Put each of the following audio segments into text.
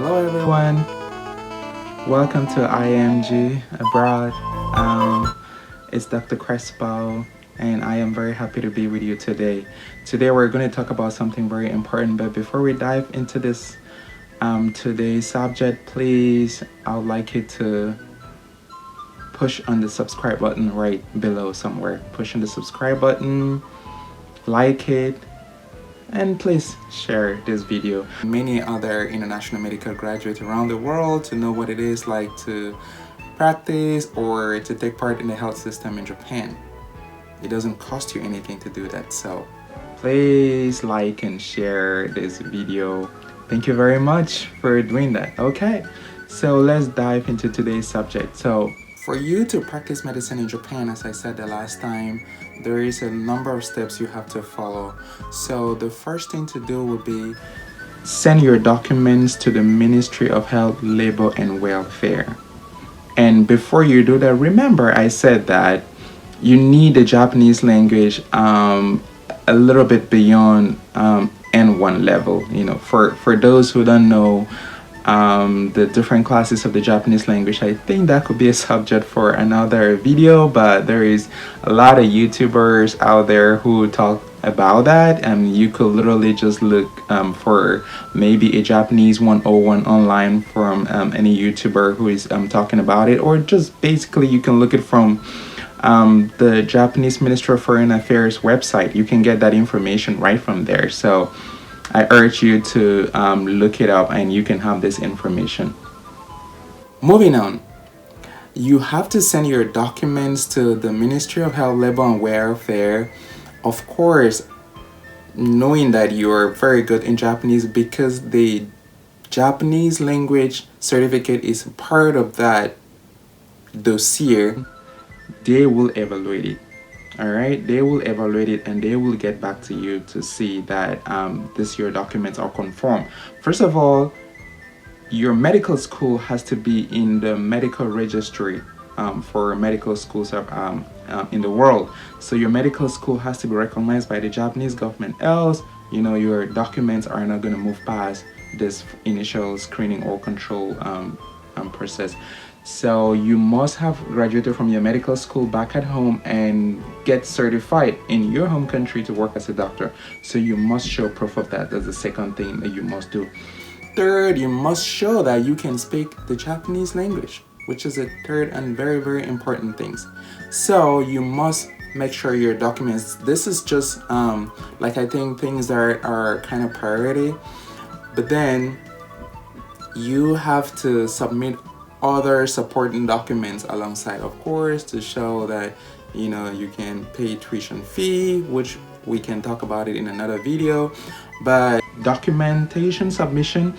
Hello everyone, welcome to IMG Abroad. It's Dr. Crespo, and I am very happy to be with you today. Today we're going to talk about something very important, but before we dive into this today's subject, please, I would like you to push on the subscribe button right below somewhere. Push on the subscribe button, like it, and please share this video. Many other international medical graduates around the world to know what it is like to practice or to take part in the health system in Japan. It doesn't cost you anything to do that, so please like and share this video. Thank you very much for doing that. Okay, so let's dive into today's subject. So for you to practice medicine in Japan, as I said the last time, there is a number of steps you have to follow. So the first thing to do would be send your documents to the Ministry of Health, Labor and Welfare. And before you do that, remember I said that you need the Japanese language a little bit beyond N1 level. You know, for those who don't know the different classes of the Japanese language, I think that could be a subject for another video, but there is a lot of YouTubers out there who talk about that, and you could literally just look for maybe a Japanese 101 online from any YouTuber who is talking about it, or just basically you can look it from the Japanese Ministry of Foreign Affairs website. You can get that information right from there. So I urge you to look it up and you can have this information. Moving on, you have to send your documents to the Ministry of Health, Labor and Welfare. Of course, knowing that you're very good in Japanese, because the Japanese language certificate is part of that dossier, they will evaluate it. All right, they will evaluate it and they will get back to you to see that your documents are conform. First of all, your medical school has to be in the medical registry for medical schools in the world. So your medical school has to be recognized by the Japanese government. Else, you know, your documents are not going to move past this initial screening or control process. So you must have graduated from your medical school back at home and get certified in your home country to work as a doctor. So you must show proof of that. That's the second thing that you must do. Third, you must show that you can speak the Japanese language, which is a third and very, very important thing. So you must make sure your documents, this is just like I think things that are kind of priority, but then you have to submit other supporting documents alongside, of course, to show that you know you can pay tuition fee, which we can talk about it in another video. But documentation submission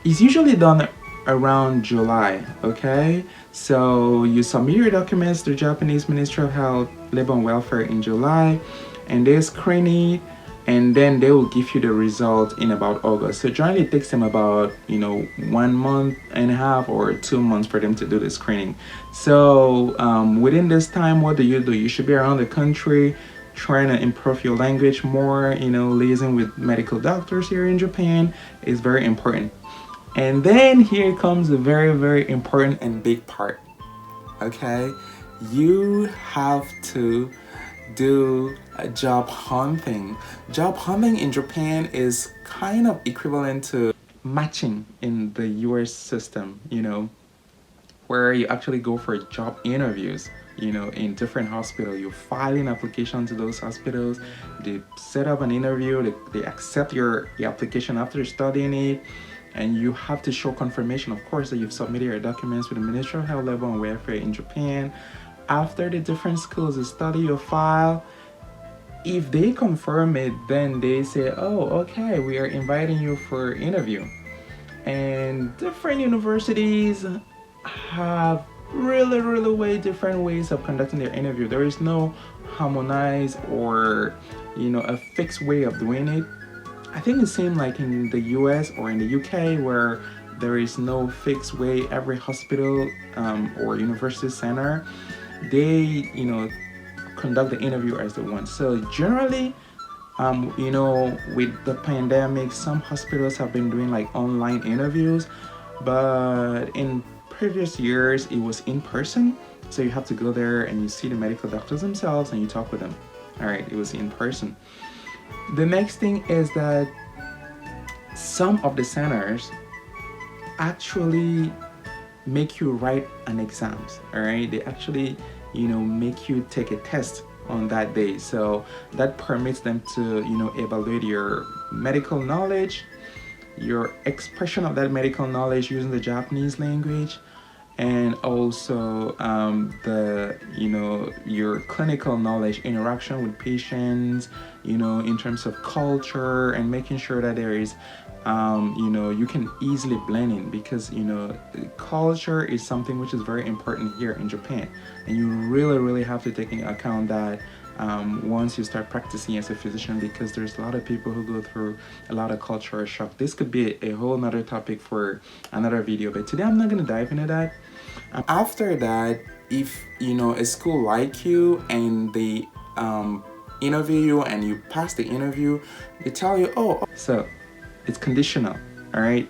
is usually done around July. Okay, so you submit your documents to the Japanese Ministry of Health, Labor and Welfare in July, and they screen it, and then they will give you the result in about August. So generally it takes them about 1.5 months or 2 months for them to do the screening. So within this time, what do? You should be around the country trying to improve your language more. Liaising with medical doctors here in Japan is very important. And then here comes a very, very important and big part. Okay, you have to do a job hunting. Job hunting in Japan is kind of equivalent to matching in the US system, where you actually go for job interviews, in different hospitals. You file an application to those hospitals, they set up an interview, they accept your application after studying it, and you have to show confirmation, of course, that you've submitted your documents with the Ministry of Health, Labor and Welfare in Japan. After the different schools study your file, if they confirm it, then they say, oh, okay, we are inviting you for interview. And different universities have really way different ways of conducting their interview. There is no harmonized or a fixed way of doing it. I think it's same like in the US or in the UK, where there is no fixed way. Every hospital or university center, they conduct the interview as they want. So generally, with the pandemic, some hospitals have been doing like online interviews. But in previous years, it was in person. So you have to go there and you see the medical doctors themselves and you talk with them. All right, it was in person. The next thing is that some of the centers actually make you write an exams. All right, they actually, make you take a test on that day. So that permits them to, evaluate your medical knowledge, your expression of that medical knowledge using the Japanese language, and also the your clinical knowledge, interaction with patients, in terms of culture, and making sure that there is you can easily blend in, because culture is something which is very important here in Japan, and you really have to take into account that once you start practicing as a physician, because there's a lot of people who go through a lot of cultural shock. This could be a whole nother topic for another video, but today I'm not going to dive into that. After that, if a school like you and they interview you and you pass the interview, they tell you, oh, so it's conditional. All right,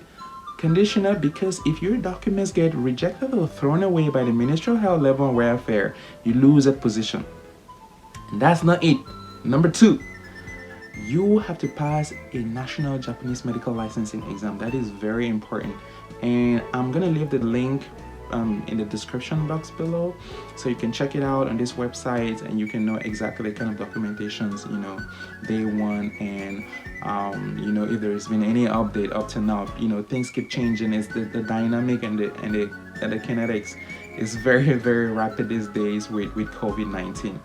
conditional, because if your documents get rejected or thrown away by the Ministry of Health, Labor and Welfare, you lose that position. And that's not it. Number 2, you have to pass a national Japanese medical licensing exam. That is very important, and I'm gonna leave the link in the description box below, so you can check it out on this website and you can know exactly the kind of documentations they want, and if there's been any update up to now. Things keep changing. It's the dynamic and the kinetics is very rapid these days with COVID-19.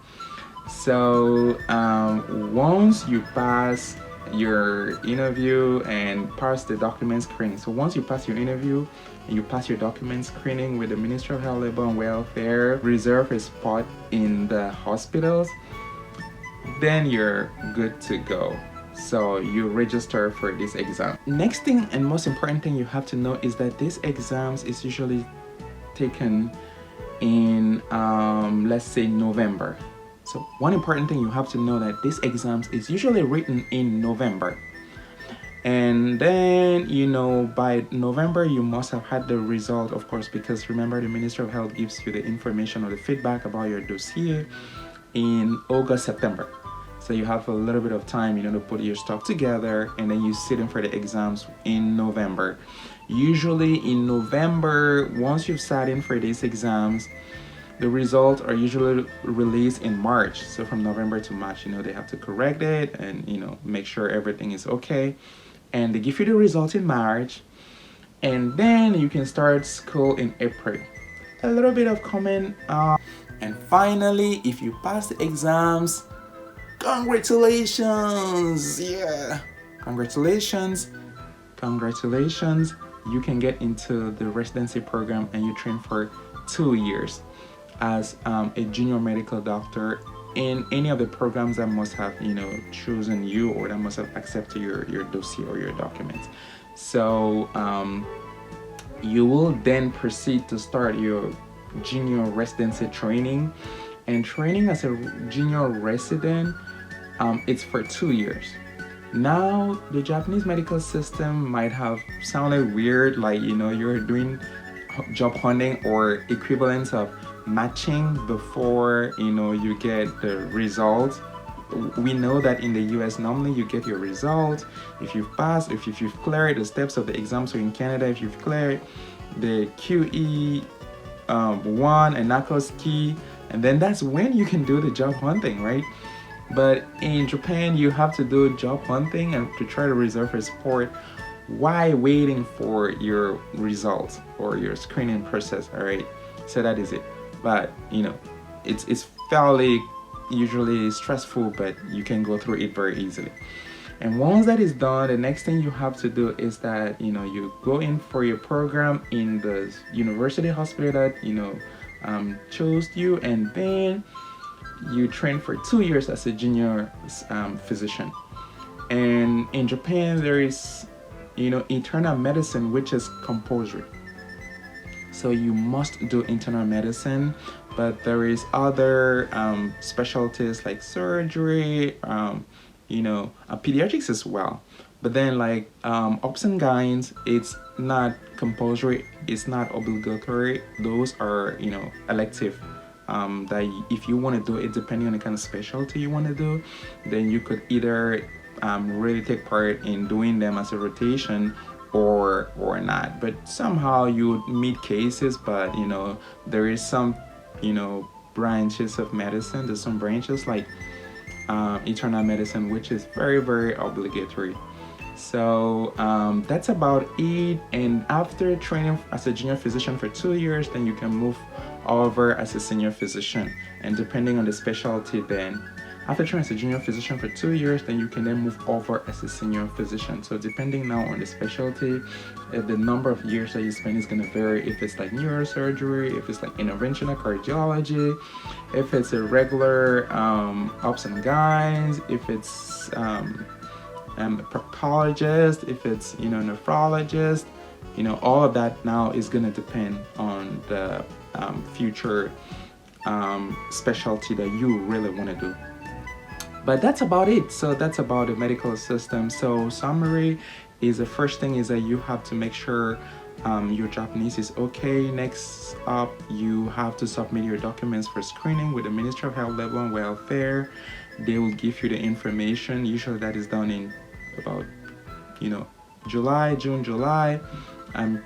So once you pass your interview and pass the document screening, so once you pass your interview and you pass your document screening with the Ministry of Health, Labor and Welfare, reserve a spot in the hospitals, then you're good to go. So you register for this exam. Next thing and most important thing you have to know is that this exams is usually taken in let's say November. So one important thing you have to know, that this exams is usually written in November. And then, by November, you must have had the result, of course, because remember, the Ministry of Health gives you the information or the feedback about your dossier in August, September. So you have a little bit of time, to put your stuff together, and then you sit in for the exams in November. Usually in November, once you've sat in for these exams, the results are usually released in March. So from November to March, they have to correct it and, make sure everything is okay. And they give you the results in March. And then you can start school in April. A little bit of comment. And finally, if you pass the exams, congratulations. Yeah. Congratulations. You can get into the residency program and you train for 2 years as a junior medical doctor in any of the programs that must have chosen you, or that must have accepted your dossier or your documents. So you will then proceed to start your junior residency training, and training as a junior resident, it's for 2 years. Now the Japanese medical system might have sounded weird, like you're doing job hunting or equivalent of matching before you get the result. We know that in the US, normally you get your result if you've passed, if you've cleared the steps of the exam. So in Canada, if you've cleared the QE 1 and NACOS key, and then that's when you can do the job hunting, right? But in Japan, you have to do job hunting and to try to reserve a spot while waiting for your results or your screening process. All right, so that is it. But it's fairly usually stressful, but you can go through it very easily. And once that is done, the next thing you have to do is that you go in for your program in the university hospital that chose you, and then you train for 2 years as a junior physician. And in Japan, there is internal medicine, which is compulsory. So you must do internal medicine, but there is other specialties like surgery, pediatrics as well. But then like ups and gyn's, it's not compulsory, it's not obligatory. Those are, you know, elective. That if you want to do it, depending on the kind of specialty you want to do, then you could either really take part in doing them as a rotation or not. But somehow you would meet cases, but you know, there is some, you know, branches of medicine. There's some branches like internal medicine, which is very, very obligatory. So that's about it. And after training as a junior physician for 2 years, then you can move over as a senior physician. And depending on the specialty, then after training as a junior physician for 2 years, then you can then move over as a senior physician. So depending now on the specialty, the number of years that you spend is going to vary. If it's like neurosurgery, if it's like interventional cardiology, if it's a regular ups and gyns, if it's proctologist, if it's, you know, nephrologist, you know, all of that now is going to depend on the future specialty that you really want to do. But that's about it. So that's about the medical system. So summary is, the first thing is that you have to make sure your Japanese is okay. Next up, you have to submit your documents for screening with the Ministry of Health, Labor and Welfare. They will give you the information. Usually that is done in about, you know, June, July.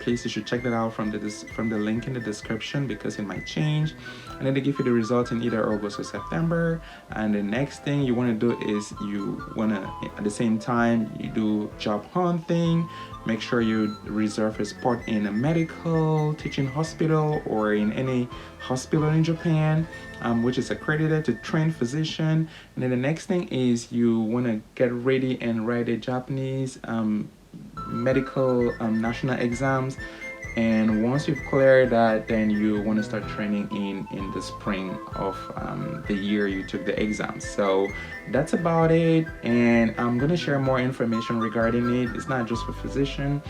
Please, you should check that out from the link in the description, because it might change. And then they give you the results in either August or September. And the next thing you want to do is you want to, at the same time, you do job hunting. Make sure you reserve a spot in a medical teaching hospital or in any hospital in Japan, which is accredited to train physician. And then the next thing is you want to get ready and write a Japanese medical national exams. And once you've cleared that, then you want to start training in the spring of the year you took the exams. So that's about it. And I'm going to share more information regarding it. It's not just for physician.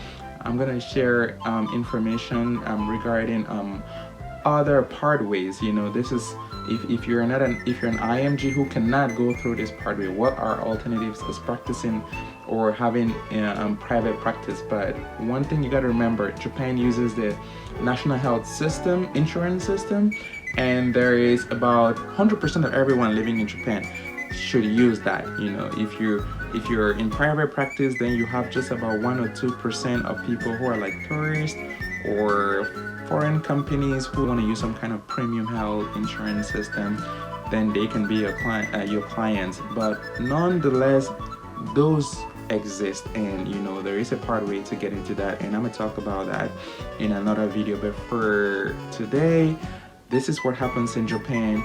I'm going to share information regarding other pathways. You know, this is if you're an IMG who cannot go through this pathway, what are alternatives as practicing or having private practice. But one thing you got to remember, Japan uses the national health system, insurance system, and there is about 100% of everyone living in Japan should use that. You know, if you're in private practice, then you have just about 1 or 2% of people who are like tourists or foreign companies who want to use some kind of premium health insurance system. Then they can be your clients. But nonetheless, those exist, and you know, there is a pathway to get into that, and I'm gonna talk about that in another video. But for today, this is what happens in Japan.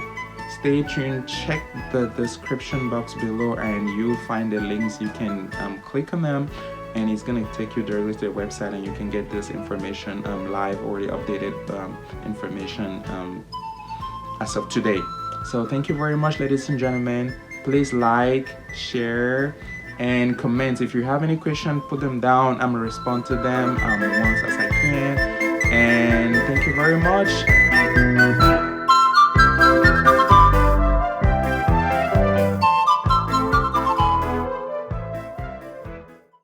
Stay tuned, check the description box below, and you'll find the links. You can click on them, and it's gonna take you directly to the website, and you can get this information live, or the updated information as of today. So thank you very much, ladies and gentlemen. Please like, share, and comment. If you have any questions, put them down. I'm gonna respond to them once as I can. And thank you very much.